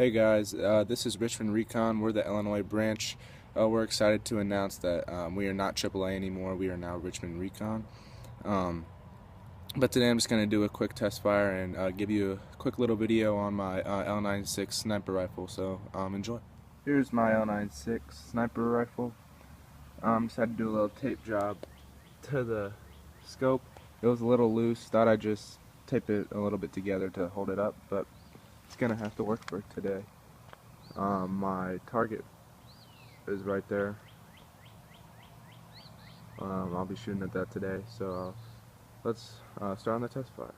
Hey guys, this is Richmond Recon. We're the Illinois branch. We're excited to announce that we are not AAA anymore. We are now Richmond Recon. Um, but today I'm just going to do a quick test fire and give you a quick little video on my L96 sniper rifle. So enjoy. Here's my L96 sniper rifle. Just had to do a little tape job to the scope. It was a little loose. Thought I'd just tape it a little bit together to hold it up, but it's gonna have to work for today. My target is right there. I'll be shooting at that today, so let's start on the test fire.